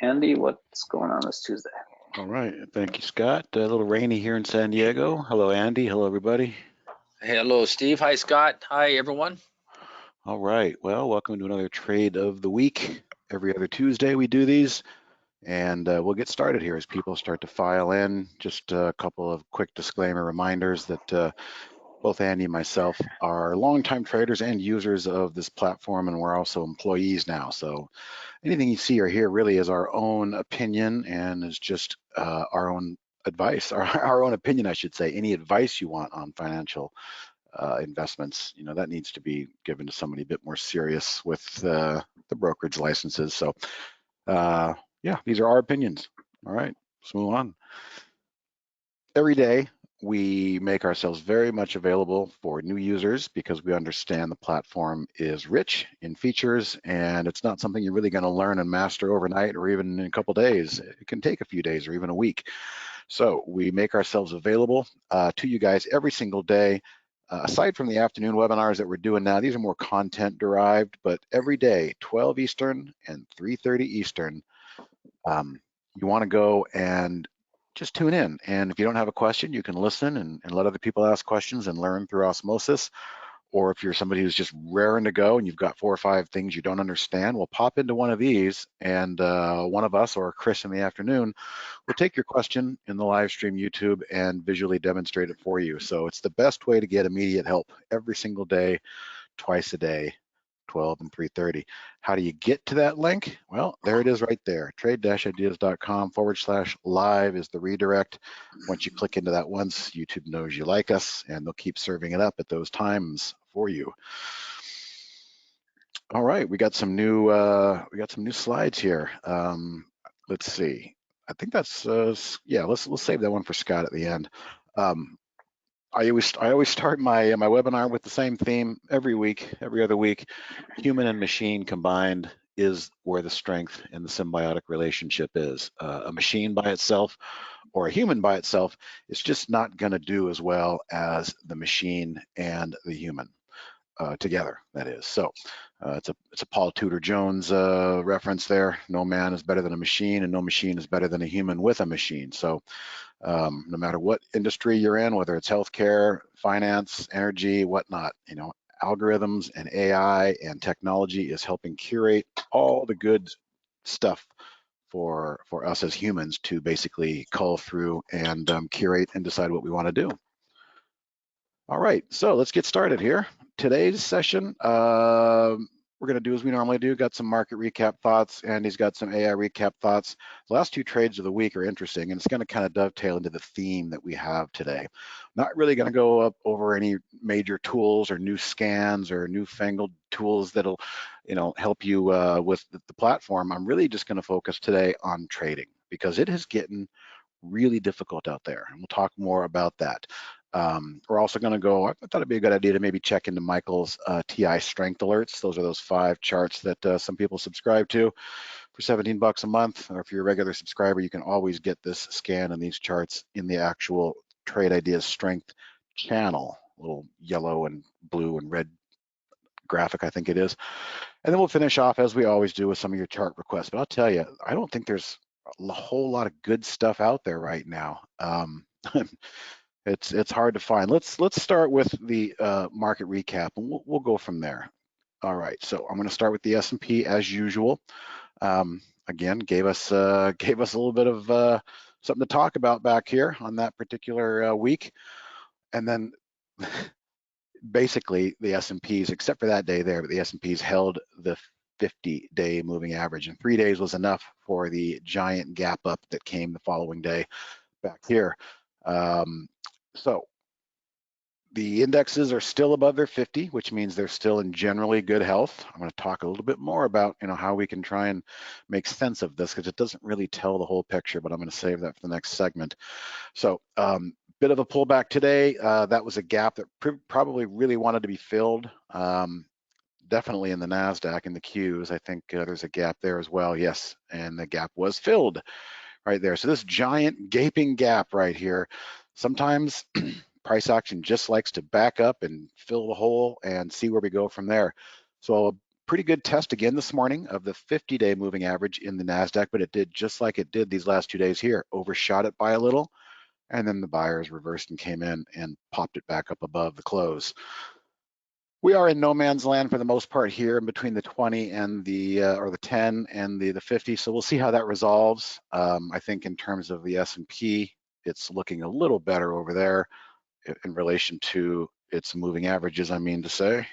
Andy, what's going on this Tuesday? All right, thank you, Scott. A little rainy here in San Diego. Hello, Andy. Hello, everybody. Hello, Steve. Hi, Scott. Hi, everyone. All right, well, welcome to another trade of the week. Every other Tuesday we do these, and we'll get started here as people start to file in. Just a couple of quick disclaimer reminders that both Andy and myself are longtime traders and users of this platform, and we're also employees now. So anything you see or hear really is our own opinion and is just our own advice, our own opinion, I should say. Any advice you want on financial investments, that needs to be given to somebody a bit more serious with the brokerage licenses. So yeah, these are our opinions. All right, let's move on. Every day, we make ourselves very much available for new users because we understand the platform is rich in features and it's not something you're really going to learn and master overnight or even in a couple days. It can take a few days or even a week. So we make ourselves available to you guys every single day. Aside from the afternoon webinars that we're doing now, these are more content derived, but every day, 12 Eastern and 3:30 Eastern, you want to go and just tune in. And if you don't have a question, you can listen and let other people ask questions and learn through osmosis. Or if you're somebody who's just raring to go and you've got 4 or 5 things you don't understand, well, pop into one of these and one of us or Chris in the afternoon will take your question in the live stream YouTube and visually demonstrate it for you. So it's the best way to get immediate help every single day, twice a day, 12 and 3:30. How do you get to that link? Well, there it is right there. trade-ideas.com/live is the redirect. Once you click into that once, YouTube knows you like us and they'll keep serving it up at those times for you. All right, we got some new slides here. Let's see. I think that's yeah. Let's save that one for Scott at the end. I always start my webinar with the same theme every week, every other week. Human and machine combined is where the strength in the symbiotic relationship is. A machine by itself or a human by itself is just not going to do as well as the machine and the human together. That is. So it's a Paul Tudor Jones reference there. No man is better than a machine, and no machine is better than a human with a machine. So no matter what industry you're in, whether it's healthcare, finance, energy, whatnot, algorithms and AI and technology is helping curate all the good stuff for us as humans to basically cull through and curate and decide what we want to do. All right, so let's get started here. Today's session, we're going to do as we normally do. Got some market recap thoughts, and he's got some AI recap thoughts. The last 2 trades of the week are interesting, and it's going to kind of dovetail into the theme that we have today. Not really going to go up over any major tools or new scans or newfangled tools that'll, help you with the platform. I'm really just going to focus today on trading because it is getting really difficult out there, and we'll talk more about that. We're also going to go, I thought it'd be a good idea to maybe check into Michael's TI strength alerts. Those are those 5 charts that some people subscribe to for 17 bucks a month. Or if you're a regular subscriber, you can always get this scan and these charts in the actual Trade Ideas Strength channel, little yellow and blue and red graphic, I think it is. And then we'll finish off as we always do with some of your chart requests. But I'll tell you, I don't think there's a whole lot of good stuff out there right now. It's hard to find. Let's start with the market recap, and we'll go from there. All right, so I'm going to start with the S&P as usual. Again, gave us a little bit of something to talk about back here on that particular week, and then basically the S&Ps, except for that day there, but the S&Ps held the 50-day moving average, and 3 days was enough for the giant gap up that came the following day back here. So the indexes are still above their 50, which means they're still in generally good health. I'm going to talk a little bit more about how we can try and make sense of this because it doesn't really tell the whole picture, but I'm going to save that for the next segment. So bit of a pullback today. That was a gap that probably really wanted to be filled. Definitely in the NASDAQ and the Qs. I think there's a gap there as well. Yes, and the gap was filled right there. So this giant gaping gap right here, sometimes price action just likes to back up and fill the hole and see where we go from there. So a pretty good test again this morning of the 50-day moving average in the NASDAQ, but it did just like it did these last 2 days here, overshot it by a little, and then the buyers reversed and came in and popped it back up above the close. We are in no man's land for the most part here in between the 20 and the, or the 10 and the 50. So we'll see how that resolves. I think in terms of the S&P, it's looking a little better over there in relation to its moving averages, I mean to say.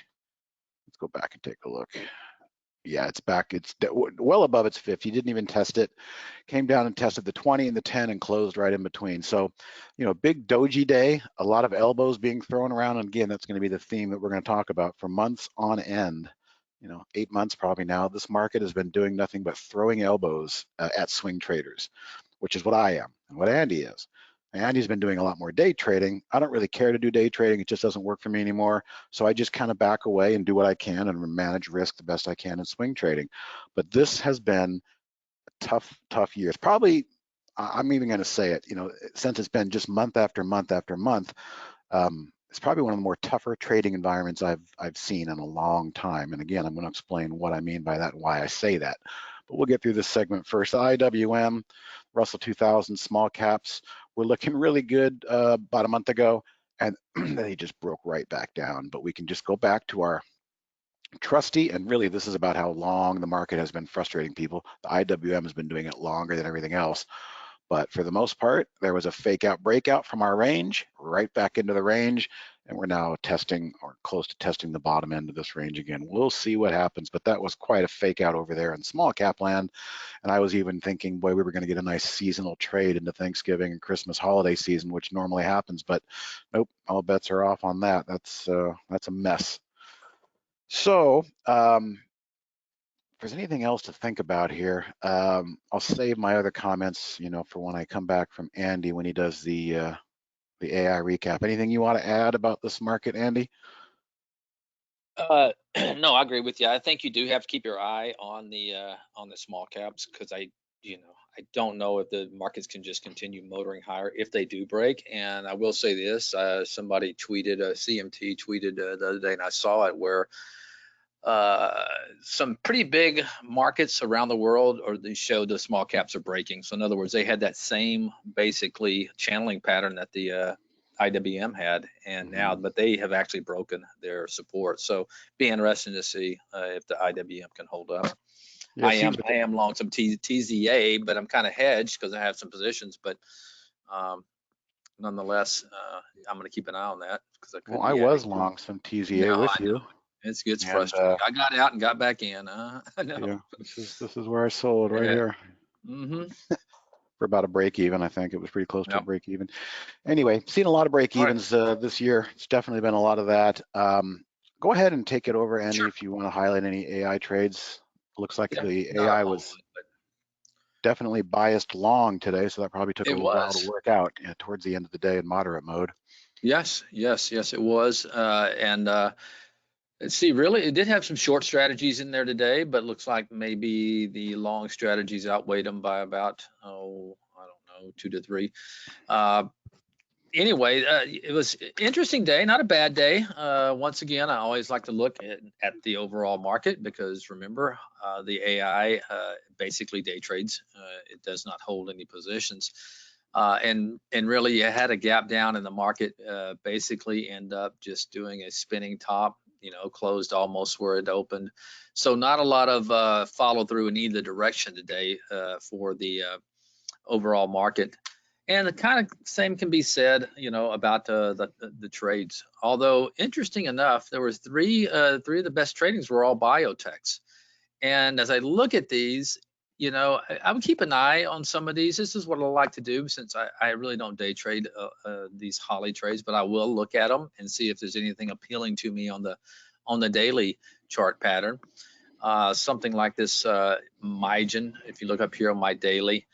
Let's go back and take a look. Yeah, it's back. It's well above its 50. Didn't even test it. Came down and tested the 20 and the 10 and closed right in between. So, you know, big doji day, a lot of elbows being thrown around. And again, that's going to be the theme that we're going to talk about for months on end. You know, 8 months probably now. This market has been doing nothing but throwing elbows at swing traders, which is what I am and what Andy is. Andy's been doing a lot more day trading. I don't really care to do day trading. It just doesn't work for me anymore. So I just kind of back away and do what I can and manage risk the best I can in swing trading. But this has been a tough year. It's probably, I'm even going to say it, you know, since it's been just month after month after month, it's probably one of the more tougher trading environments I've seen in a long time. And again, I'm going to explain what I mean by that and why I say that. But we'll get through this segment first. The IWM, Russell 2000, small caps, were looking really good about a month ago, and they just broke right back down. But we can just go back to our trusty, and really this is about how long the market has been frustrating people. The IWM has been doing it longer than everything else. But for the most part, there was a fake out breakout from our range, right back into the range, and we're now testing or close to testing the bottom end of this range again. We'll see what happens, but that was quite a fake out over there in small cap land. And I was even thinking, boy, we were going to get a nice seasonal trade into Thanksgiving and Christmas holiday season, which normally happens, but nope, all bets are off on that. That's a mess. So, if there's anything else to think about here, I'll save my other comments, you know, for when I come back from Andy when he does the AI recap. Anything you want to add about this market, Andy? No, I agree with you. I think you do have to keep your eye on the small caps, because I don't know if the markets can just continue motoring higher if they do break. And I will say this: somebody tweeted, CMT tweeted the other day, and I saw it, where some pretty big markets around the world, or they showed the small caps are breaking. So in other words, they had that same basically channeling pattern that the IWM had, and now, but they have actually broken their support. So be interesting to see if the IWM can hold up. Yeah, I am long some TZA, but I'm kind of hedged because I have some positions. But nonetheless, I'm going to keep an eye on that, because I could. Well, I was long some TZA with you. It's frustrating. I got out and got back in. I know. Yeah, this is where I sold right here. For about a break even, I think it was pretty close to a break even. Anyway, seen a lot of break evens this year. It's definitely been a lot of that. Go ahead and take it over, Andy, if you want to highlight any AI trades. Looks like the AI was definitely biased long today, so that probably took a little while to work out towards the end of the day in moderate mode. Yes, it was. Let's see, really, it did have some short strategies in there today, but looks like maybe the long strategies outweighed them by about, I don't know, 2 to 3. Anyway, it was an interesting day, not a bad day. Once again, I always like to look at the overall market, because remember, the AI basically day trades. It does not hold any positions. And really, you had a gap down in the market, basically end up just doing a spinning top, you know, closed almost where it opened. So not a lot of follow through in either direction today for the overall market. And the kind of same can be said, you know, about the trades. Although interesting enough, there was three of the best tradings were all biotechs. And as I look at these, you know, I would keep an eye on some of these. This is what I like to do, since I really don't day trade these holly trades, but I will look at them and see if there's anything appealing to me on the daily chart pattern. Something like this Mygen, if you look up here on my daily,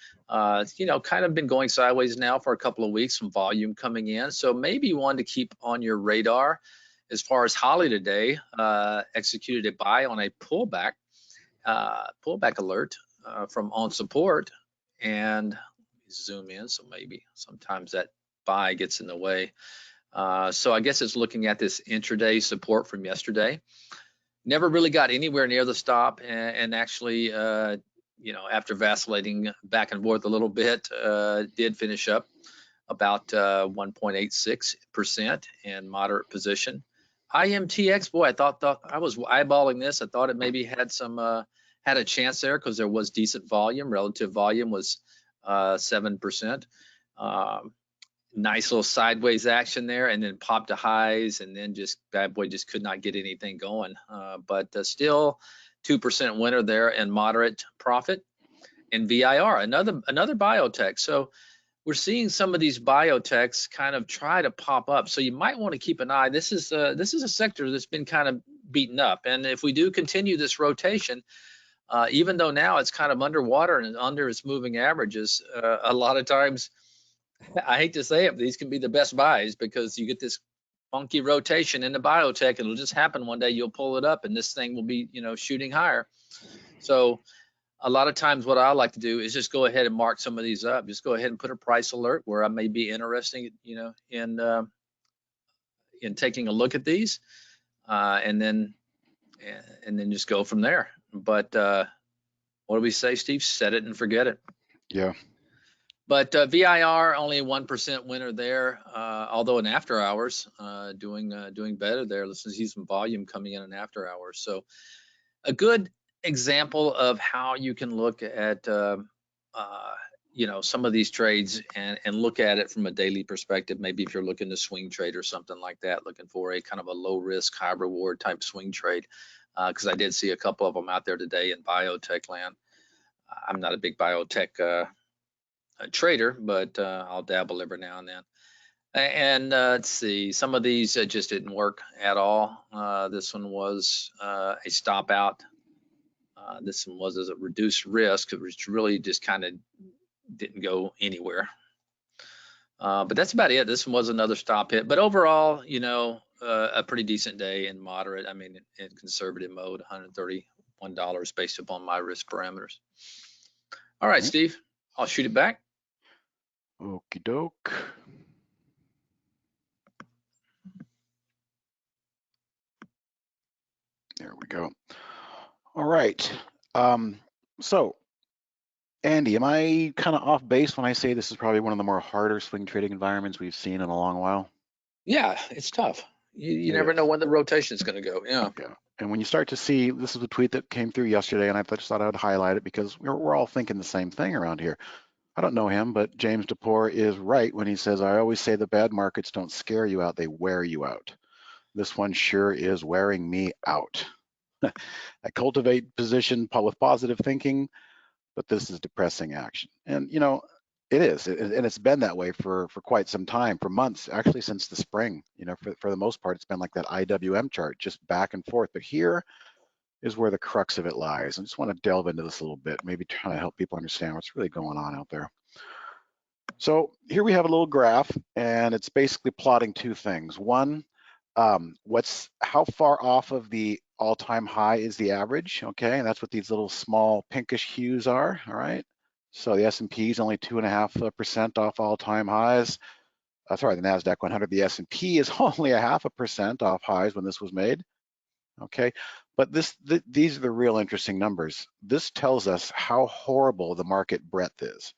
you know, kind of been going sideways now for a couple of weeks, some volume coming in. So maybe one to keep on your radar. As far as Holly today, executed a buy on a pullback alert from on support, and zoom in, so maybe sometimes that buy gets in the way. So I guess it's looking at this intraday support from yesterday. never really got anywhere near the stop, and actually, you know, after vacillating back and forth a little bit, did finish up about 1.86% in moderate position. IMTX, boy, I thought I was eyeballing this. I thought it maybe had some had a chance there because there was decent volume. Relative volume was 7%. Nice little sideways action there, and then popped to highs, and then just bad boy just could not get anything going. But still 2% winner there and moderate profit. And VIR, another biotech. So we're seeing some of these biotechs kind of try to pop up. So you might want to keep an eye. This is a sector that's been kind of beaten up, and if we do continue this rotation, even though now it's kind of underwater and under its moving averages, a lot of times, I hate to say it, but these can be the best buys because you get this funky rotation in the biotech. It'll just happen one day. You'll pull it up, and this thing will be, you know, shooting higher. So a lot of times, what I like to do is just go ahead and mark some of these up. Just go ahead and put a price alert where I may be interested, you know, in taking a look at these, and then just go from there. But what do we say, Steve? Set it and forget it. Yeah. But VIR only a 1% winner there, although in after hours doing better there. Let's see some volume coming in after hours. So a good example of how you can look at you know, some of these trades and look at it from a daily perspective. Maybe if you're looking to swing trade or something like that, looking for a kind of a low risk, high reward type swing trade, because I did see a couple of them out there today in biotech land. I'm not a big biotech a trader, but I'll dabble every now and then. And let's see, some of these just didn't work at all. This one was a stop out. This one was as a reduced risk, which really just kind of didn't go anywhere. But that's about it. This one was another stop hit. But overall, you know, a pretty decent day in moderate. I mean, in conservative mode, $131 based upon my risk parameters. All right, Steve, I'll shoot it back. Okie doke. There we go. All right. So, Andy, am I kind of off base when I say this is probably one of the more harder swing trading environments we've seen in a long while? Yeah, it's tough. You never know when the rotation is going to go. Yeah. And when you start to see, this is a tweet that came through yesterday, and I just thought I would highlight it because we're all thinking the same thing around here. I don't know him, but James DePore is right when he says, I always say the bad markets don't scare you out, they wear you out. This one sure is wearing me out. I cultivate position with positive thinking, but this is depressing action. And, you know, it is, and it's been that way for quite some time, for months, actually since the spring. You know, for the most part, it's been like that IWM chart, just back and forth. But here is where the crux of it lies. I just want to delve into this a little bit, maybe try to help people understand what's really going on out there. So here we have a little graph, and it's basically plotting two things. One, how far off of the all-time high is the average, okay? And that's what these little small pinkish hues are, all right? So the S&P is only 2.5% off all-time highs. Sorry, the NASDAQ 100, the S&P is only 0.5% off highs when this was made, okay? But these are the real interesting numbers. This tells us how horrible the market breadth is,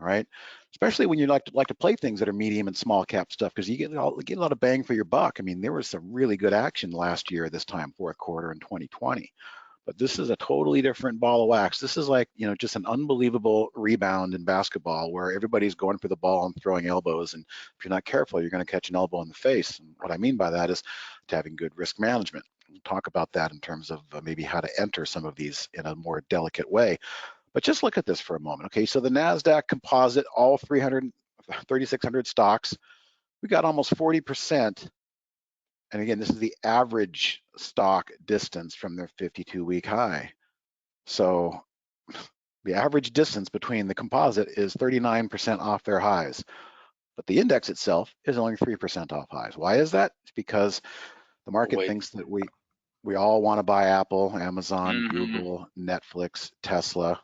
all right? Especially when you like to play things that are medium and small cap stuff, because you get a lot of bang for your buck. I mean, there was some really good action last year, this time, fourth quarter in 2020. But this is a totally different ball of wax. This is like, you know, just an unbelievable rebound in basketball where everybody's going for the ball and throwing elbows. And if you're not careful, you're going to catch an elbow in the face. And what I mean by that is having good risk management. We'll talk about that in terms of maybe how to enter some of these in a more delicate way. But just look at this for a moment. Okay, so the NASDAQ composite, all 3,600 stocks, we got almost 40%. And again, this is the average stock distance from their 52-week high. So the average distance between the composite is 39% off their highs. But the index itself is only 3% off highs. Why is that? It's because the market thinks that we all want to buy Apple, Amazon, Google, Netflix, Tesla.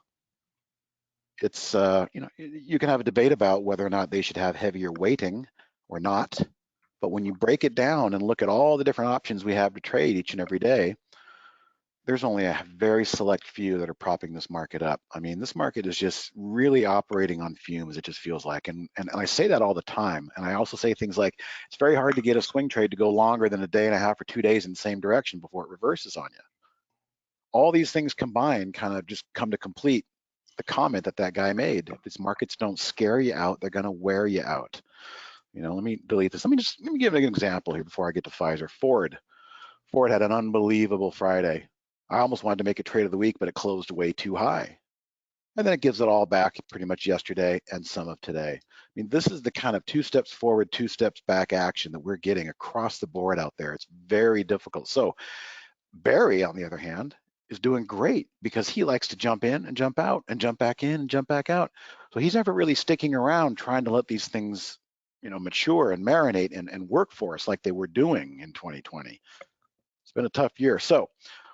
It's, you know, you can have a debate about whether or not they should have heavier weighting or not. But when you break it down and look at all the different options we have to trade each and every day, there's only a very select few that are propping this market up. I mean, this market is just really operating on fumes, it just feels like. And I say that all the time. And I also say things like, it's very hard to get a swing trade to go longer than a day and a half or 2 days in the same direction before it reverses on you. All these things combined kind of just come to complete the comment that guy made. If these markets don't scare you out, they're going to wear you out. You know, let me delete this. Let me give an example here before I get to Pfizer. Ford had an unbelievable Friday. I almost wanted to make it trade of the week, but it closed way too high. And then it gives it all back pretty much yesterday and some of today. I mean, this is the kind of 2 steps forward, 2 steps back action that we're getting across the board out there. It's very difficult. So Barry, on the other hand, is doing great because he likes to jump in and jump out and jump back in and jump back out. So he's never really sticking around trying to let these things, you know, mature and marinate and work for us like they were doing in 2020. It's been a tough year. So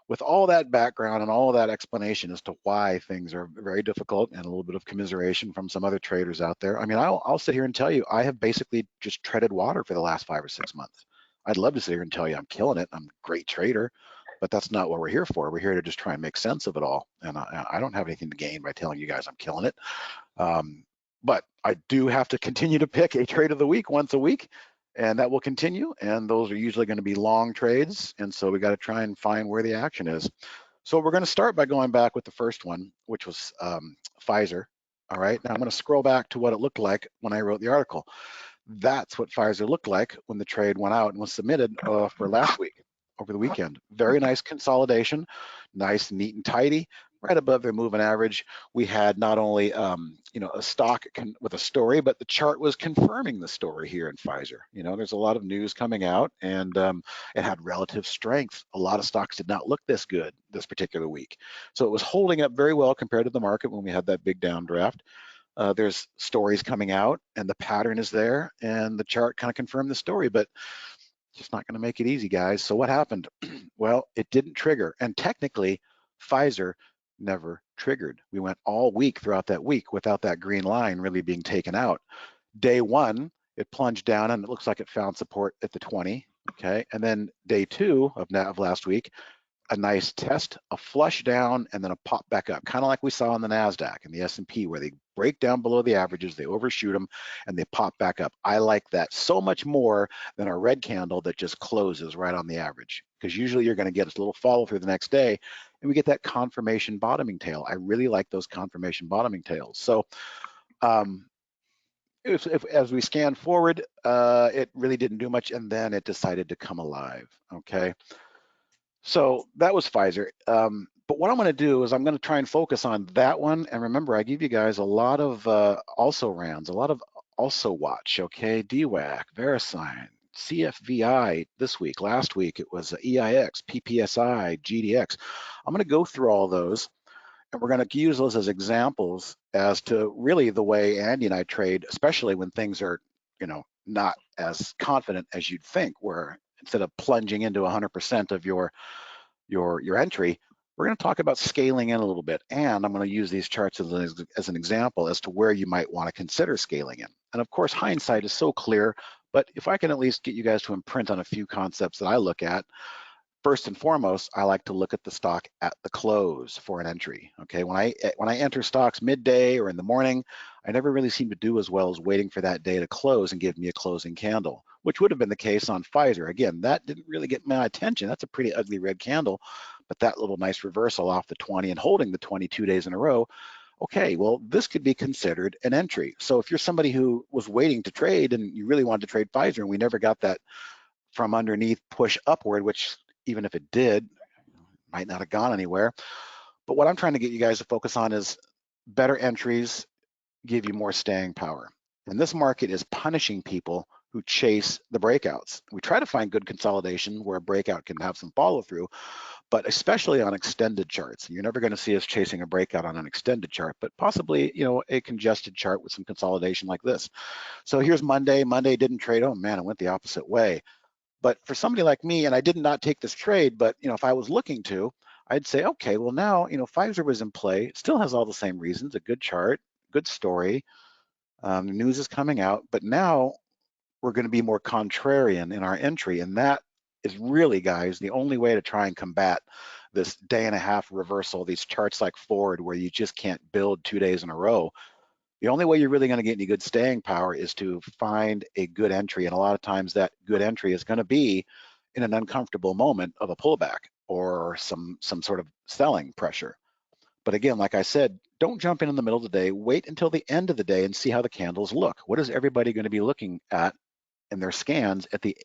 with all that background and all of that explanation as to why things are very difficult and a little bit of commiseration from some other traders out there, I mean, I'll sit here and tell you, I have basically just treaded water for the last 5 or 6 months. I'd love to sit here and tell you I'm killing it, I'm a great trader, but that's not what we're here for. We're here to just try and make sense of it all. And I don't have anything to gain by telling you guys I'm killing it. But I do have to continue to pick a trade of the week once a week, and that will continue. And those are usually going to be long trades. And so we got to try and find where the action is. So we're going to start by going back with the first one, which was Pfizer. All right, now I'm going to scroll back to what it looked like when I wrote the article. That's what Pfizer looked like when the trade went out and was submitted for last week, over the weekend. Very nice consolidation, nice, neat and tidy, right above their moving average. We had not only you know, a stock with a story, but the chart was confirming the story here in Pfizer. You know, there's a lot of news coming out, and it had relative strength. A lot of stocks did not look this good this particular week. So it was holding up very well compared to the market when we had that big downdraft. There's stories coming out and the pattern is there, and the chart kind of confirmed the story, but it's just not going to make it easy, guys. So what happened? Well, it didn't trigger, and technically Pfizer never triggered. We went all week throughout that week without that green line really being taken out. Day one, it plunged down and it looks like it found support at the 20, okay? And then day two of last week, a nice test, a flush down, and then a pop back up, kind of like we saw on the NASDAQ and the S&P, where they break down below the averages, they overshoot them, and they pop back up. I like that so much more than a red candle that just closes right on the average, because usually you're going to get a little follow through the next day, and we get that confirmation bottoming tail. I really like those confirmation bottoming tails. So as we scan forward, it really didn't do much, and then it decided to come alive, okay? So that was Pfizer. But what I'm going to do is I'm going to try and focus on that one. And remember, I give you guys a lot of also rans, a lot of also watch, okay? DWAC, VeriSign, CFVI this week. Last week, it was EIX, PPSI, GDX. I'm going to go through all those, and we're going to use those as examples as to really the way Andy and I trade, especially when things are, you know, not as confident as you'd think, where instead of plunging into 100% of your entry, we're going to talk about scaling in a little bit. And I'm going to use these charts as an example as to where you might want to consider scaling in. And of course, hindsight is so clear, but if I can at least get you guys to imprint on a few concepts that I look at, first and foremost, I like to look at the stock at the close for an entry. Okay, when I enter stocks midday or in the morning, I never really seem to do as well as waiting for that day to close and give me a closing candle, which would have been the case on Pfizer. Again, that didn't really get my attention. That's a pretty ugly red candle, but that little nice reversal off the 20 and holding the 22 days in a row. Okay, well, this could be considered an entry. So if you're somebody who was waiting to trade and you really wanted to trade Pfizer and we never got that from underneath push upward, which even if it did, might not have gone anywhere. But what I'm trying to get you guys to focus on is better entries give you more staying power. And this market is punishing people who chase the breakouts. We try to find good consolidation where a breakout can have some follow through, but especially on extended charts. You're never going to see us chasing a breakout on an extended chart, but possibly, you know, a congested chart with some consolidation like this. So here's Monday. Monday didn't trade. Oh man, it went the opposite way. But for somebody like me, and I did not take this trade, but you know, if I was looking to, I'd say, okay, well now, you know, Pfizer was in play, still has all the same reasons, a good chart, good story, the news is coming out, but now we're going to be more contrarian in our entry, and that is really, guys, the only way to try and combat this day and a half reversal, these charts like Ford where you just can't build 2 days in a row, the only way you're really going to get any good staying power is to find a good entry. And a lot of times that good entry is going to be in an uncomfortable moment of a pullback or some sort of selling pressure. But again, like I said, don't jump in the middle of the day. Wait until the end of the day and see how the candles look. What is everybody going to be looking at in their scans at the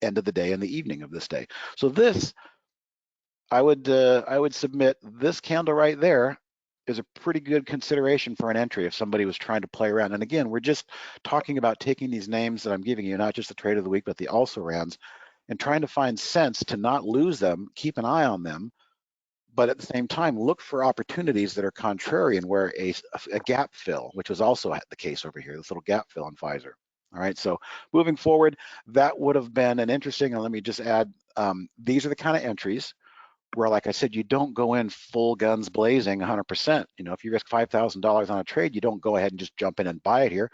end of the day and the evening of this day? So this, I would submit this candle right there is a pretty good consideration for an entry if somebody was trying to play around. And again, we're just talking about taking these names that I'm giving you, not just the trade of the week, but the also rans, and trying to find sense to not lose them, keep an eye on them, but at the same time, look for opportunities that are contrarian where a gap fill, which was also the case over here, this little gap fill on Pfizer. All right, so moving forward, that would have been an interesting, and let me just add, these are the kind of entries where, like I said, you don't go in full guns blazing 100%. You know, if you risk $5,000 on a trade, you don't go ahead and just jump in and buy it here.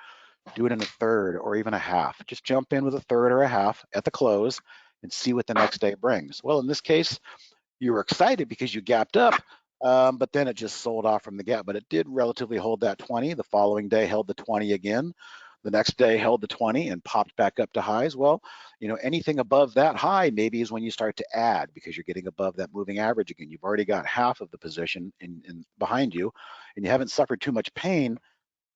Do it in a third or even a half. Just jump in with a third or a half at the close and see what the next day brings. Well, in this case, you were excited because you gapped up, but then it just sold off from the gap. But it did relatively hold that 20. The following day held the 20 again. The next day held the 20 and popped back up to highs. Well, you know, anything above that high maybe is when you start to add because you're getting above that moving average again. You've already got half of the position in behind you and you haven't suffered too much pain.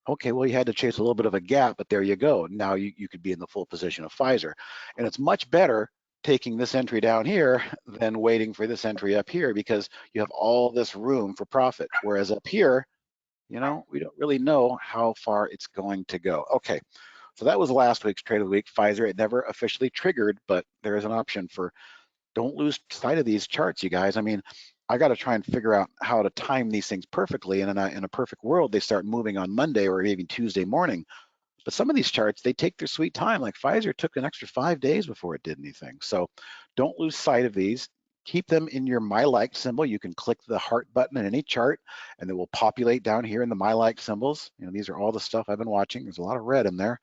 Okay, well, you had to chase a little bit of a gap, but there you go. Now you could be in the full position of Pfizer. And it's much better taking this entry down here than waiting for this entry up here because you have all this room for profit. Whereas up here, you know, we don't really know how far it's going to go. Okay, so that was last week's trade of the week. Pfizer, it never officially triggered, but there is an option for, don't lose sight of these charts, you guys. I mean, I got to try and figure out how to time these things perfectly. And in a perfect world, they start moving on Monday or even Tuesday morning. But some of these charts, they take their sweet time. Like Pfizer took an extra 5 days before it did anything. So don't lose sight of these. Keep them in your My Like symbol. You can click the heart button in any chart and it will populate down here in the My Like symbols. You know, these are all the stuff I've been watching. There's a lot of red in there.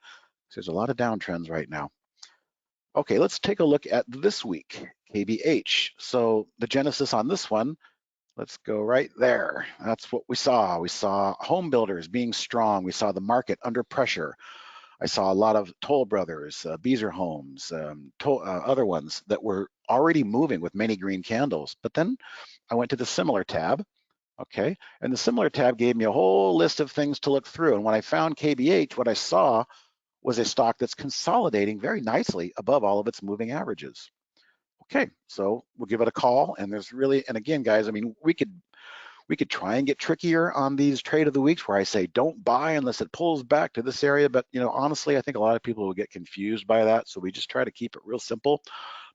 So there's a lot of downtrends right now. Okay, let's take a look at this week, KBH. So the genesis on this one, let's go right there. That's what we saw. We saw home builders being strong. We saw the market under pressure. I saw a lot of Toll Brothers, Beazer Homes, other ones that were already moving with many green candles. But then I went to the similar tab, okay? And the similar tab gave me a whole list of things to look through. And when I found KBH, what I saw was a stock that's consolidating very nicely above all of its moving averages. Okay, so we'll give it a call. And there's really, and again, guys, I mean, we could try and get trickier on these trade of the weeks where I say don't buy unless it pulls back to this area. But you know, honestly, I think a lot of people will get confused by that. So we just try to keep it real simple.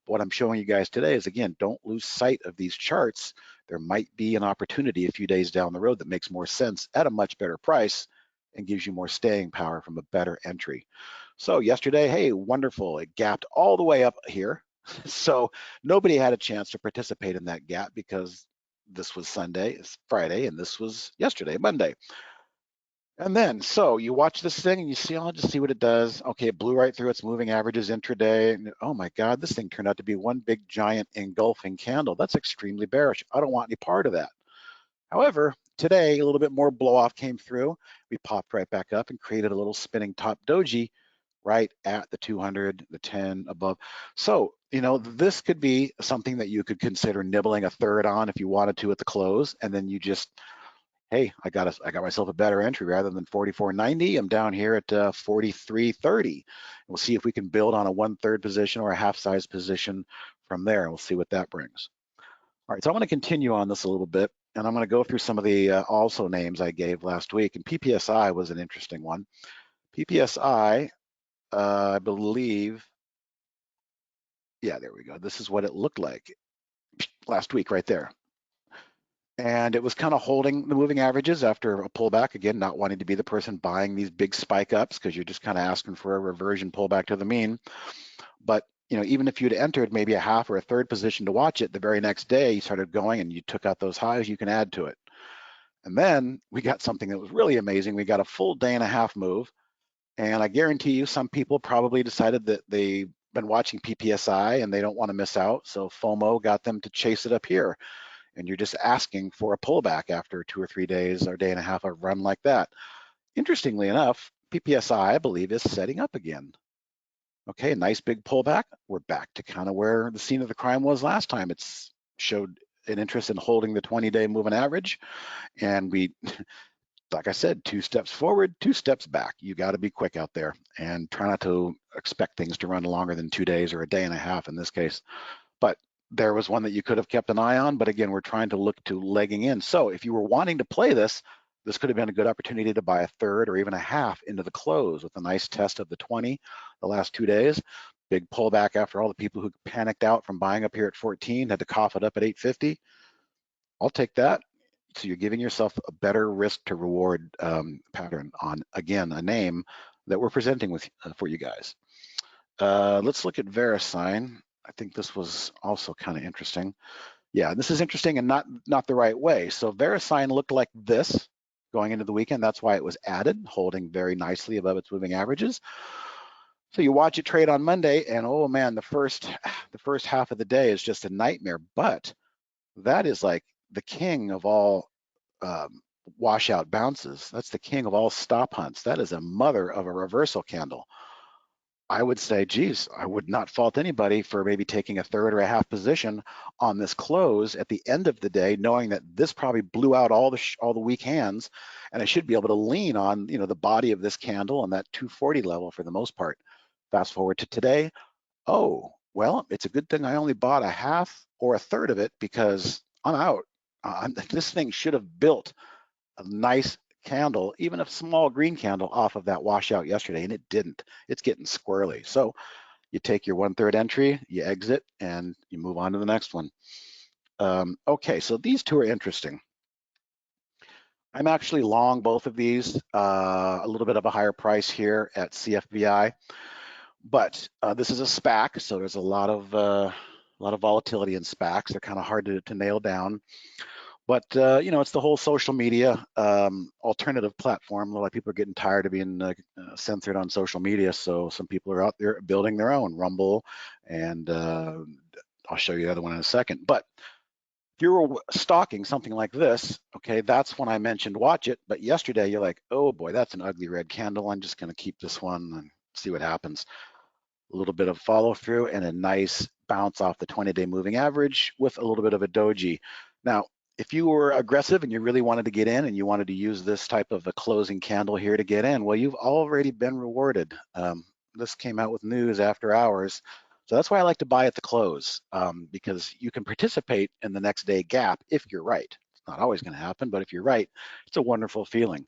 But what I'm showing you guys today is, again, don't lose sight of these charts. There might be an opportunity a few days down the road that makes more sense at a much better price and gives you more staying power from a better entry. So yesterday, hey, wonderful. It gapped all the way up here. So nobody had a chance to participate in that gap because this was Sunday, it's Friday, and this was yesterday, Monday. And then, so you watch this thing and you see, I'll just see what it does. Okay, it blew right through its moving averages intraday. And oh my God, this thing turned out to be one big giant engulfing candle. That's extremely bearish. I don't want any part of that. However, today, a little bit more blow off came through. We popped right back up and created a little spinning top doji right at the 200, the 10 above. So, you know, this could be something that you could consider nibbling a third on if you wanted to at the close, and then you just, hey, I got myself a better entry rather than 44.90. I'm down here at 43.30. We'll see if we can build on a 1/3 position or a half size position from there. We'll see what that brings. All right, so I'm going to continue on this a little bit, and I'm going to go through some of the also names I gave last week. And PPSI was an interesting one. PPSI, I believe, yeah, there we go. This is what it looked like last week right there. And it was kind of holding the moving averages after a pullback, again, not wanting to be the person buying these big spike ups because you're just kind of asking for a reversion pullback to the mean. But you know, even if you'd entered maybe a half or a third position to watch it, the very next day you started going and you took out those highs, you can add to it. And then we got something that was really amazing. We got a full day and a half move. And I guarantee you some people probably decided that they've been watching PPSI and they don't want to miss out. So FOMO got them to chase it up here. and you're just asking for a pullback after 2 or 3 days or a day and a half of run like that. Interestingly enough, PPSI, I believe, is setting up again. Okay, a nice big pullback. We're back to kind of where the scene of the crime was last time. It's showed an interest in holding the 20-day moving average. And we, like I said, 2 steps forward, 2 steps back. You got to be quick out there and try not to expect things to run longer than 2 days or a day and a half in this case. But there was one that you could have kept an eye on. But again, we're trying to look to legging in. So if you were wanting to play this, this could have been a good opportunity to buy a third or even a half into the close with a nice test of the 20 the last 2 days. Big pullback after all the people who panicked out from buying up here at 14 had to cough it up at 850. I'll take that. So you're giving yourself a better risk to reward pattern on, again, a name that we're presenting with for you guys. Let's look at VeriSign. I think this was also kind of interesting. Yeah, this is interesting and not the right way. So VeriSign looked like this going into the weekend. That's why it was added, holding very nicely above its moving averages. So you watch it trade on Monday, and oh man, the first half of the day is just a nightmare. But that is like the king of all washout bounces. That's the king of all stop hunts. That is a mother of a reversal candle. I would say, geez, I would not fault anybody for maybe taking a third or a half position on this close at the end of the day, knowing that this probably blew out all the weak hands, and I should be able to lean on, you know, the body of this candle and that 240 level for the most part. Fast forward to today. Oh, well, it's a good thing I only bought a half or a third of it because I'm out. This thing should have built a nice candle, even a small green candle off of that washout yesterday, and it didn't. It's getting squirrely. So you take your 1/3 entry, you exit, and you move on to the next one. Okay, so these two are interesting. I'm actually long both of these, a little bit of a higher price here at CFBI, but this is a SPAC, so there's a lot of volatility in SPACs. They're kind of hard to nail down. But you know, it's the whole social media alternative platform. A lot of people are getting tired of being censored on social media, so some people are out there building their own Rumble, and I'll show you the other one in a second. But if you were stalking something like this, okay, that's when I mentioned watch it. But yesterday you're like, oh boy, that's an ugly red candle. I'm just going to keep this one and see what happens. A little bit of follow through and a nice bounce off the 20-day moving average with a little bit of a doji. Now, if you were aggressive and you really wanted to get in and you wanted to use this type of a closing candle here to get in, well, you've already been rewarded. This came out with news after hours. So that's why I like to buy at the close, because you can participate in the next day gap if you're right. It's not always going to happen, but if you're right, it's a wonderful feeling.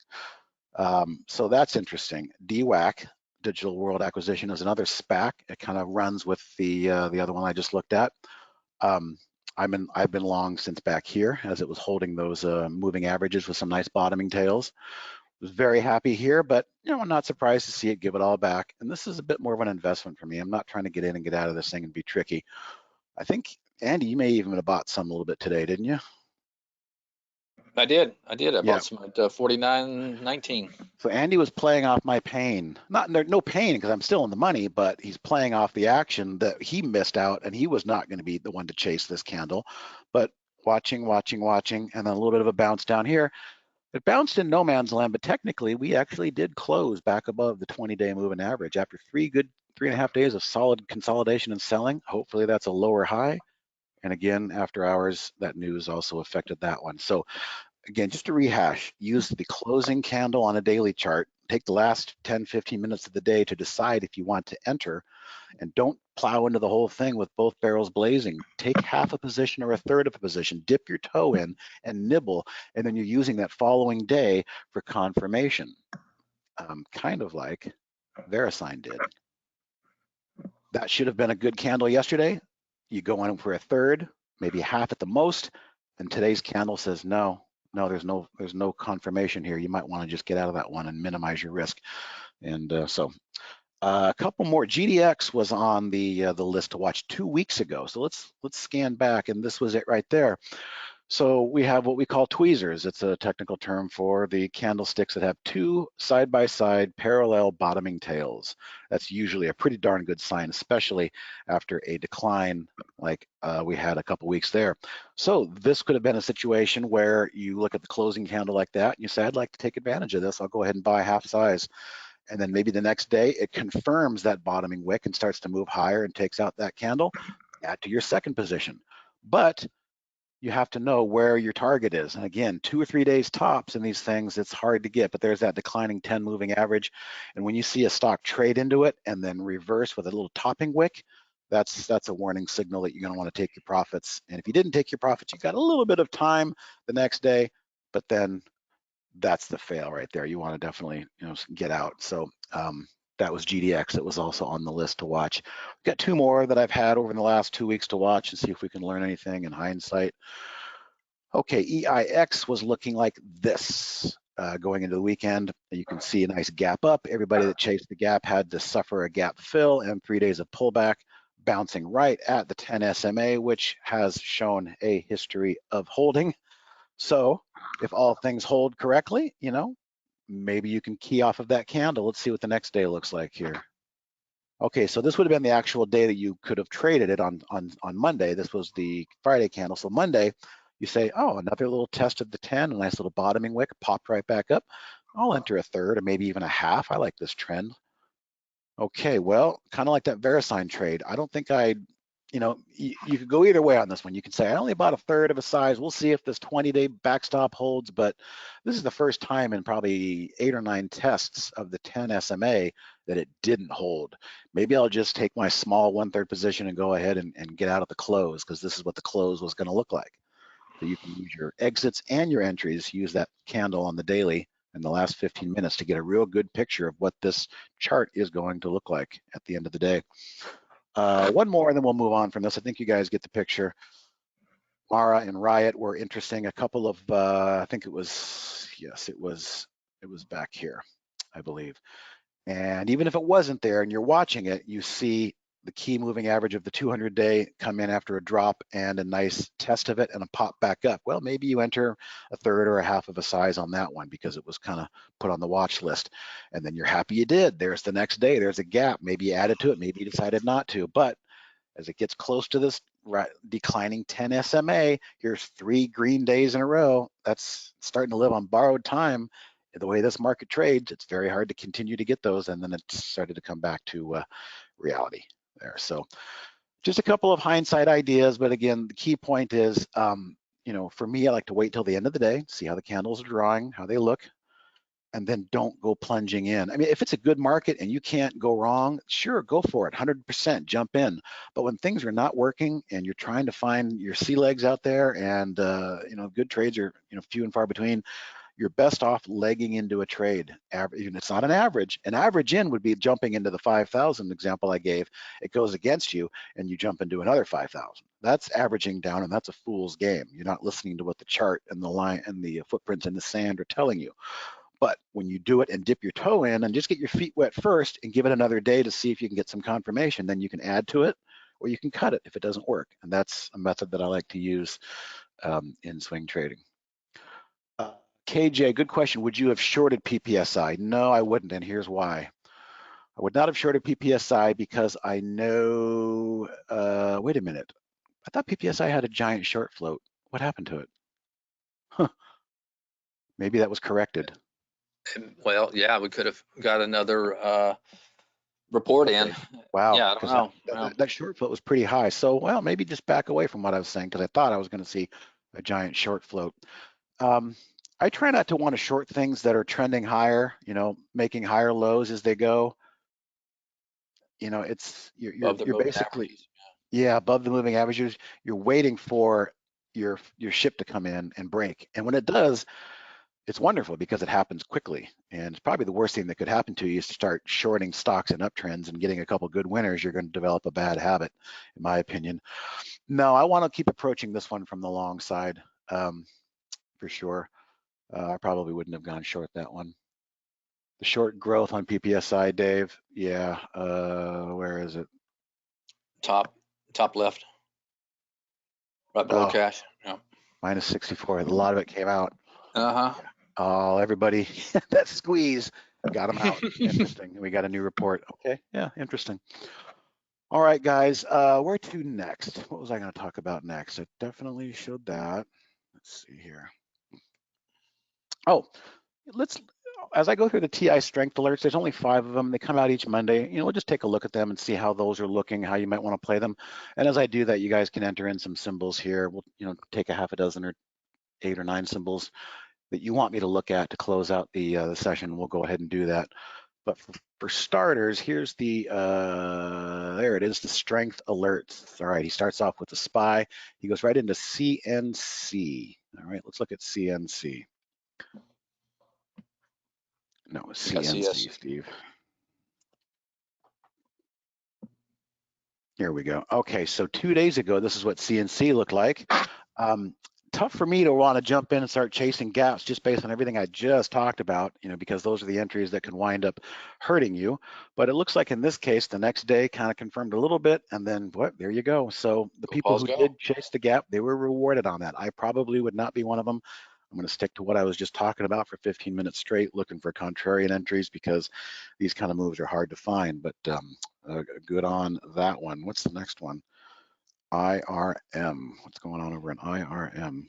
So that's interesting. DWAC, Digital World Acquisition, is another SPAC. It kind of runs with the other one I just looked at. I've been long since back here as it was holding those moving averages with some nice bottoming tails. Was very happy here, but you know, I'm not surprised to see it give it all back. And this is a bit more of an investment for me. I'm not trying to get in and get out of this thing and be tricky. I think, Andy, you may even have bought some a little bit today, didn't you? I did. I bought some at 49.19. So Andy was playing off my pain. No pain because I'm still in the money, but he's playing off the action that he missed out, and he was not going to be the one to chase this candle. But watching, and then a little bit of a bounce down here. It bounced in no man's land, but technically we actually did close back above the 20-day moving average after 3.5 days of solid consolidation and selling. Hopefully that's a lower high. And again, after hours, that news also affected that one. So again, just to rehash, use the closing candle on a daily chart. Take the last 10, 15 minutes of the day to decide if you want to enter, and don't plow into the whole thing with both barrels blazing. Take half a position or a third of a position, dip your toe in and nibble, and then you're using that following day for confirmation, kind of like VeriSign did. That should have been a good candle yesterday. You go in for a third, maybe half at the most, and today's candle says no, there's no confirmation here. You might want to just get out of that one and minimize your risk. And so a couple more. GDX was on the list to watch 2 weeks ago. So let's scan back, and this was it right there. So we have what we call tweezers. It's a technical term for the candlesticks that have two side-by-side parallel bottoming tails. That's usually a pretty darn good sign, especially after a decline like we had a couple weeks there. So this could have been a situation where you look at the closing candle like that and you say, I'd like to take advantage of this. I'll go ahead and buy half size. And then maybe the next day it confirms that bottoming wick and starts to move higher and takes out that candle. Add to your second position. But you have to know where your target is. And again, 2 or 3 days tops in these things, it's hard to get, but there's that declining 10 moving average. And when you see a stock trade into it and then reverse with a little topping wick, that's a warning signal that you're going to want to take your profits. And if you didn't take your profits, you got a little bit of time the next day, but then that's the fail right there. You want to definitely, get out. So that was GDX. It was also on the list to watch. We've got 2 more that I've had over the last 2 weeks to watch and see if we can learn anything in hindsight. Okay, EIX was looking like this going into the weekend. You can see a nice gap up. Everybody that chased the gap had to suffer a gap fill and 3 days of pullback, bouncing right at the 10 SMA, which has shown a history of holding. So if all things hold correctly, maybe you can key off of that candle. Let's see what the next day looks like here. Okay, so this would have been the actual day that you could have traded it on Monday. This was the Friday candle. So Monday, you say, oh, another little test of the 10, a nice little bottoming wick, popped right back up. I'll enter a third or maybe even a half. I like this trend. Okay, well, kind of like that VeriSign trade. I don't think you could go either way on this one. You can say, I only bought a third of a size. We'll see if this 20-day backstop holds, but this is the first time in probably 8 or 9 tests of the 10 SMA that it didn't hold. Maybe I'll just take my small 1/3 position and go ahead and get out of the close, because this is what the close was going to look like. So you can use your exits and your entries, use that candle on the daily in the last 15 minutes to get a real good picture of what this chart is going to look like at the end of the day. One more, and then we'll move on from this. I think you guys get the picture. Mara and Riot were interesting. A couple of, I think it was, yes, it was back here, I believe. And even if it wasn't there and you're watching it, you see the key moving average of the 200-day come in after a drop and a nice test of it and a pop back up. Well, maybe you enter a third or a half of a size on that one because it was kind of put on the watch list. And then you're happy you did. There's the next day, there's a gap. Maybe you added to it, maybe you decided not to. But as it gets close to this declining 10 SMA, here's 3 green days in a row. That's starting to live on borrowed time. The way this market trades, it's very hard to continue to get those. And then it started to come back to reality there. So just a couple of hindsight ideas, but again, the key point is, for me, I like to wait till the end of the day, see how the candles are drawing, how they look, and then don't go plunging in. I mean, if it's a good market and you can't go wrong, sure, go for it, 100%, jump in. But when things are not working and you're trying to find your sea legs out there and, good trades are, few and far between, you're best off legging into a trade. It's not an average. An average in would be jumping into the 5,000 example I gave. It goes against you and you jump into another 5,000. That's averaging down, and that's a fool's game. You're not listening to what the chart and the line and the footprints in the sand are telling you. But when you do it and dip your toe in and just get your feet wet first and give it another day to see if you can get some confirmation, then you can add to it or you can cut it if it doesn't work. And that's a method that I like to use in swing trading. KJ, good question. Would you have shorted PPSI? No, I wouldn't, and here's why. I would not have shorted PPSI because I know, wait a minute. I thought PPSI had a giant short float. What happened to it? Huh. Maybe that was corrected. Well, yeah, we could have got another report in. Wow. Yeah, I don't know. That short float was pretty high. So, well, maybe just back away from what I was saying because I thought I was going to see a giant short float. I try not to want to short things that are trending higher, making higher lows as they go. It's you're basically above the moving averages. You're waiting for your ship to come in and break, and when it does, it's wonderful because it happens quickly. And it's probably the worst thing that could happen to you is to start shorting stocks and uptrends and getting a couple good winners. You're going to develop a bad habit, in my opinion. No, I want to keep approaching this one from the long side, for sure. I probably wouldn't have gone short that one. The short growth on PPSI, Dave. Yeah, where is it? Top left, right below cash. Yeah. minus 64. A lot of it came out. Uh-huh. Oh, everybody, that squeeze got them out. Interesting. We got a new report. Okay, yeah, interesting. All right, guys, where to next? What was I going to talk about next? I definitely showed that. Let's see here. Oh, as I go through the TI strength alerts, there's only 5 of them. They come out each Monday. We'll just take a look at them and see how those are looking, how you might want to play them. And as I do that, you guys can enter in some symbols here. We'll, take a half a dozen or 8 or 9 symbols that you want me to look at to close out the session. We'll go ahead and do that. But for starters, here's the, there it is, the strength alerts. All right, he starts off with the SPY. He goes right into CNC. All right, let's look at CNC. No, CNC, Steve. Here we go. Okay, so 2 days ago, this is what CNC looked like. Tough for me to want to jump in and start chasing gaps just based on everything I just talked about, because those are the entries that can wind up hurting you. But it looks like in this case, the next day kind of confirmed a little bit, and then there you go. So the people who did chase the gap, they were rewarded on that. I probably would not be one of them. I'm going to stick to what I was just talking about for 15 minutes straight, looking for contrarian entries because these kind of moves are hard to find. But good on that one. What's the next one? IRM. What's going on over in IRM?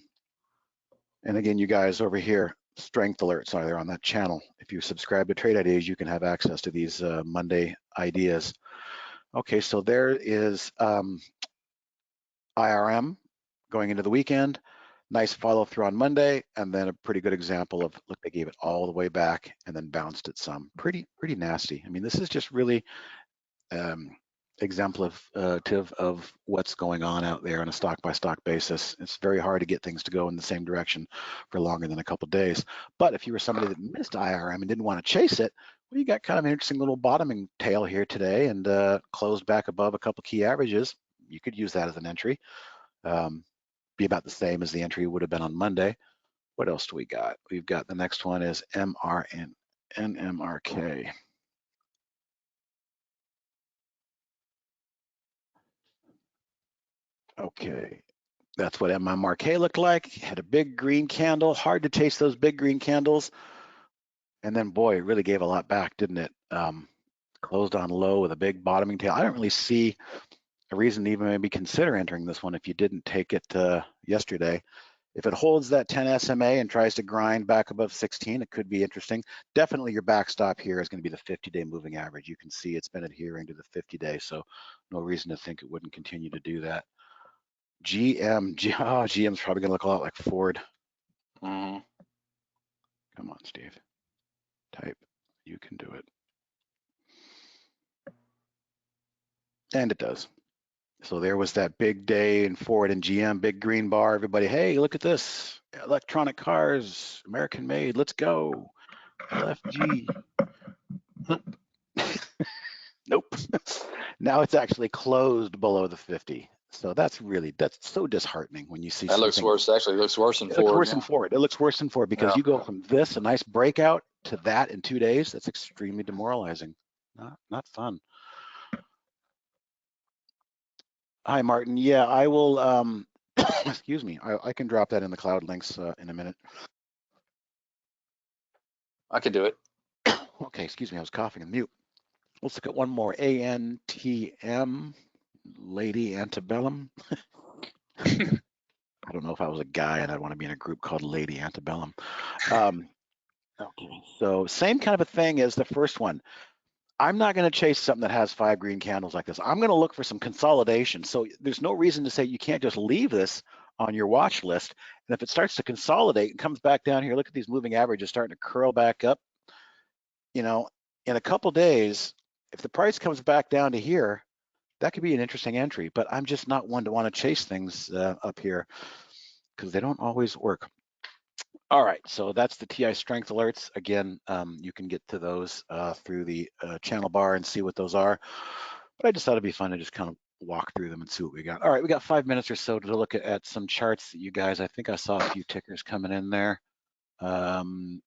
And again, you guys over here, strength alerts are there on that channel. If you subscribe to Trade Ideas, you can have access to these Monday ideas. Okay, so there is IRM going into the weekend. Nice follow through on Monday, and then a pretty good example of, look, they gave it all the way back and then bounced it some. Pretty nasty. I mean, this is just really exemplative of what's going on out there on a stock by stock basis. It's very hard to get things to go in the same direction for longer than a couple of days. But if you were somebody that missed IRM and didn't want to chase it, well, you got kind of an interesting little bottoming tail here today and closed back above a couple key averages. You could use that as an entry. Be about the same as the entry would have been on Monday. What else do we got? We've got the next one is NMRK. Okay, that's what MMRK looked like. Had a big green candle, hard to chase those big green candles. And then, boy, it really gave a lot back, didn't it? Closed on low with a big bottoming tail. I don't really see a reason to even maybe consider entering this one if you didn't take it yesterday. If it holds that 10 SMA and tries to grind back above 16, it could be interesting. Definitely your backstop here is going to be the 50-day moving average. You can see it's been adhering to the 50-day, so no reason to think it wouldn't continue to do that. GM's probably going to look a lot like Ford. Come on, Steve. Type. You can do it. And it does. So there was that big day in Ford and GM, big green bar. Everybody, hey, look at this. Electronic cars, American made. Let's go. LFG. Nope. Now it's actually closed below the 50. So that's so disheartening when you see that looks worse. Actually, it looks worse than Ford. It looks worse than Ford. It looks worse than Ford because you go from this, a nice breakout, to that in 2 days. That's extremely demoralizing. Not fun. Hi, Martin. Yeah, I will, excuse me, I can drop that in the cloud links in a minute. I could do it. Okay, excuse me, I was coughing and mute. Let's look at one more. ANTM, Lady Antebellum. I don't know if I was a guy and I'd want to be in a group called Lady Antebellum. Okay, so same kind of a thing as the first one. I'm not going to chase something that has 5 green candles like this. I'm going to look for some consolidation. So there's no reason to say you can't just leave this on your watch list. And if it starts to consolidate and comes back down here, look at these moving averages starting to curl back up. In a couple days, if the price comes back down to here, that could be an interesting entry. But I'm just not one to want to chase things up here because they don't always work. All right, so that's the TI strength alerts. Again, you can get to those through the channel bar and see what those are. But I just thought it'd be fun to just kind of walk through them and see what we got. All right, we got 5 minutes or so to look at some charts that you guys, I think I saw a few tickers coming in there.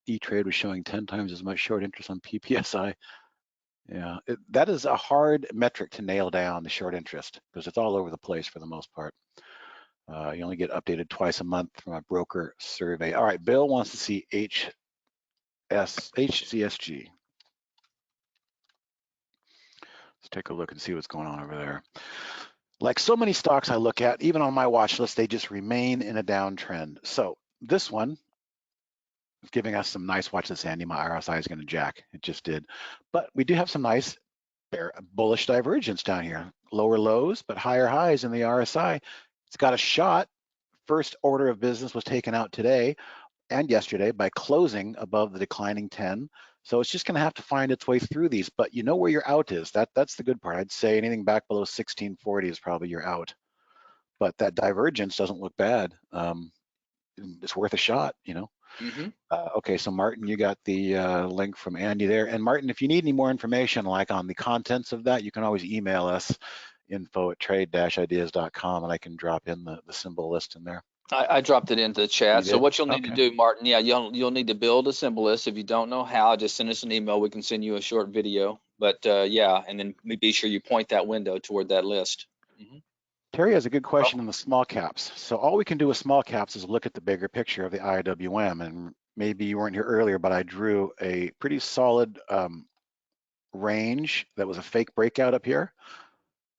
E-Trade was showing 10 times as much short interest on PPSI. Yeah, that is a hard metric to nail down, the short interest, because it's all over the place for the most part. You only get updated twice a month from a broker survey. All right, Bill wants to see HCSG. Let's take a look and see what's going on over there. Like so many stocks I look at, even on my watch list, they just remain in a downtrend. So this one is giving us some nice, watch this, Andy, my RSI is gonna jack. It just did. But we do have some nice bullish divergence down here. Lower lows, but higher highs in the RSI. It's got a shot. First order of business was taken out today and yesterday by closing above the declining 10. So it's just going to have to find its way through these, but you know where your out is. That's the good part. I'd say anything back below 1640 is probably your out. But that divergence doesn't look bad. It's worth a shot, you know. Okay, so Martin, you got the link from Andy there. And Martin, if you need any more information like on the contents of that, you can always email us, info@trade-ideas.com, and I can drop in the symbol list in there. I dropped it into the chat. So what you'll need to do, Martin, yeah, you'll need to build a symbol list. If you don't know how, just send us an email. We can send you a short video. But yeah, and then be sure you point that window toward that list. Terry has a good question on the small caps. So all we can do with small caps is look at the bigger picture of the IWM. And maybe you weren't here earlier, but I drew a pretty solid range that was a fake breakout up here.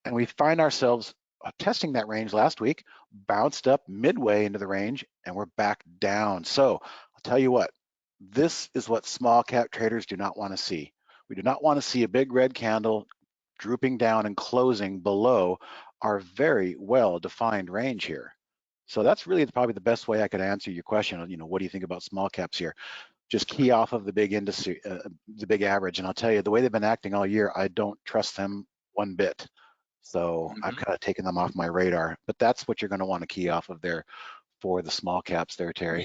And we find ourselves testing that range last week, bounced up midway into the range, and we're back down. So I'll tell you what, this is what small cap traders do not want to see. We do not want to see a big red candle drooping down and closing below our very well-defined range here. So that's really probably the best way I could answer your question. You know, what do you think about small caps here? Just key off of the big industry, the big average. And I'll tell you, the way they've been acting all year, I don't trust them one bit. So I've kind of taken them off my radar, but that's what you're going to want to key off of there for the small caps there, Terry.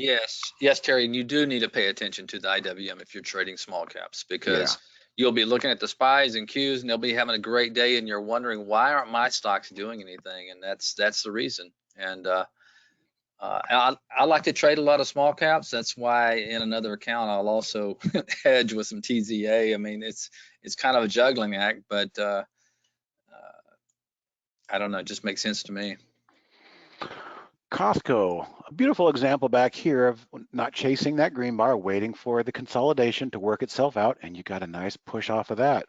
Yes, Terry, and you do need to pay attention to the IWM if you're trading small caps, because you'll be looking at the SPYs and Qs and they'll be having a great day and you're wondering, why aren't my stocks doing anything? And that's the reason. And I like to trade a lot of small caps. That's why in another account I'll also hedge with some TZA. I mean, it's kind of a juggling act, but I don't know, it just makes sense to me. Costco, a beautiful example back here of not chasing that green bar, waiting for the consolidation to work itself out, and you got a nice push off of that.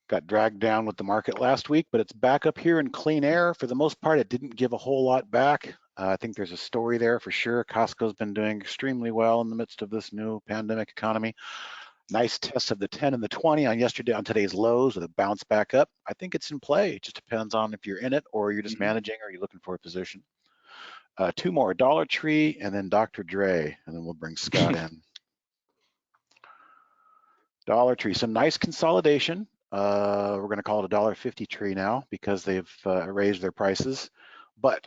Got dragged down with the market last week, but it's back up here in clean air. For the most part, it didn't give a whole lot back. I think there's a story there for sure. Costco's been doing extremely well in the midst of this new pandemic economy. Nice test of the 10 and the 20 on today's lows with a bounce back up. I think it's in play. It just depends on if you're in it or you're just managing or you're looking for a position. Two more, Dollar Tree and then Dr. Dre, and then we'll bring Scott in. Dollar Tree, some nice consolidation. We're going to call it a $1.50 tree now because they've raised their prices, but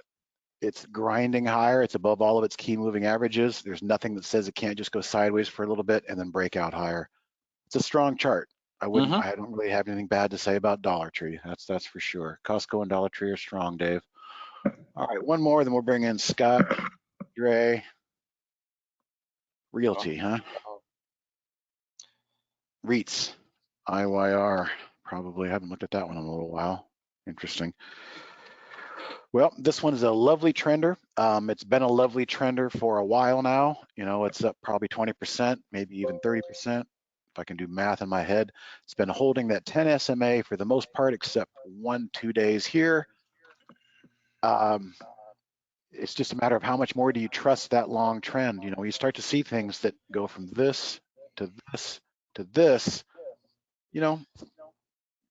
it's grinding higher. It's above all of its key moving averages. There's nothing that says it can't just go sideways for a little bit and then break out higher. It's a strong chart. I don't really have anything bad to say about Dollar Tree. That's for sure. Costco and Dollar Tree are strong, Dave. All right, one more, then we'll bring in Scott, Dre, Realty, huh? REITs, IYR. Probably haven't looked at that one in a little while. Interesting. Well, this one is a lovely trender. It's been a lovely trender for a while now. You know, it's up probably 20%, maybe even 30%. If I can do math in my head, it's been holding that 10 SMA for the most part, except 1-2 days here. It's just a matter of how much more do you trust that long trend. You know, you start to see things that go from this to this to this, you know,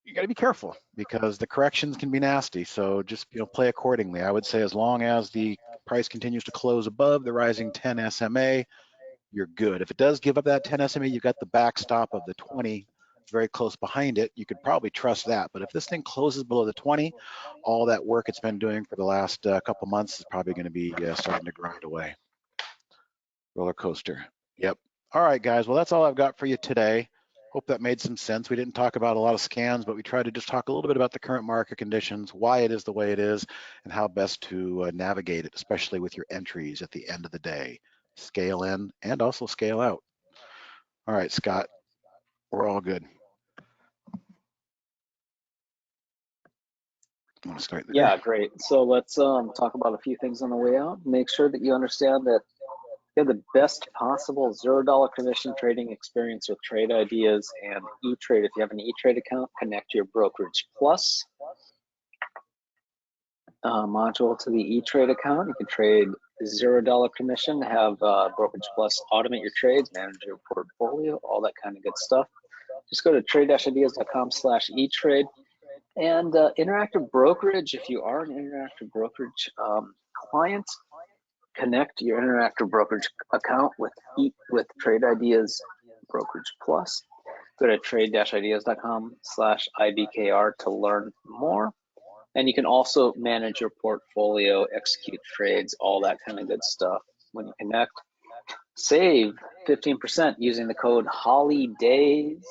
you got to be careful because the corrections can be nasty. So just, you know, play accordingly. I would say as long as the price continues to close above the rising 10 SMA, you're good. If it does give up that 10 SMA, you've got the backstop of the 20 very close behind it. You could probably trust that. But if this thing closes below the 20, all that work it's been doing for the last couple months is probably going to be starting to grind away. Roller coaster. Yep. All right, guys. Well, that's all I've got for you today. Hope that made some sense. We didn't talk about a lot of scans, but we tried to just talk a little bit about the current market conditions, why it is the way it is, and how best to navigate it, especially with your entries at the end of the day. Scale in and also scale out. All right, Scott, we're all good. You want to start there? Yeah, great. So let's talk about a few things on the way out. Make sure that you understand that you have the best possible $0 commission trading experience with Trade Ideas and E-Trade. If you have an E-Trade account, connect your Brokerage Plus module to the E-Trade account. You can trade $0 commission, have Brokerage Plus automate your trades, manage your portfolio, all that kind of good stuff. Just go to trade-ideas.com/E-Trade. And interactive brokerage, if you are an interactive brokerage client, connect your interactive brokerage account with Trade Ideas Brokerage Plus. Go to trade-ideas.com/IBKR to learn more. And you can also manage your portfolio, execute trades, all that kind of good stuff when you connect. Save 15% using the code HOLLYDAYS,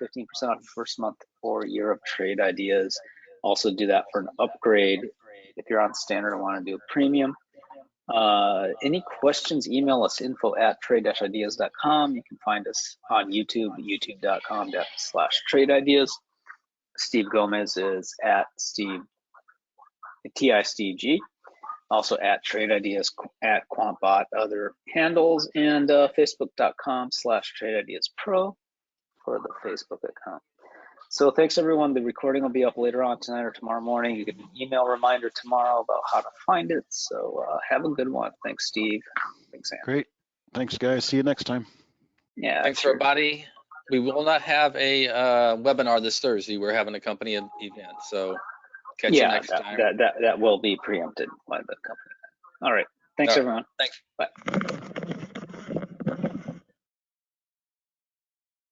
15% off your first month or year of Trade Ideas. Also do that for an upgrade if you're on standard and want to do a premium. Any questions, email us info@trade-ideas.com. You can find us on YouTube, youtube.com/trade-ideas. Steve Gomez is at TISTG. Also at Trade Ideas, at QuantBot, other handles, and Facebook.com/Trade Ideas Pro for the Facebook account. So thanks everyone. The recording will be up later on tonight or tomorrow morning. You get an email reminder tomorrow about how to find it. So have a good one. Thanks, Steve. Thanks, Sam. Great. Thanks, guys. See you next time. Yeah. Thanks, sure. everybody. We will not have a webinar this Thursday. We're having a company event, so catch you next time. That will be preempted by the company. All right. Thanks, everyone. Thanks. Bye.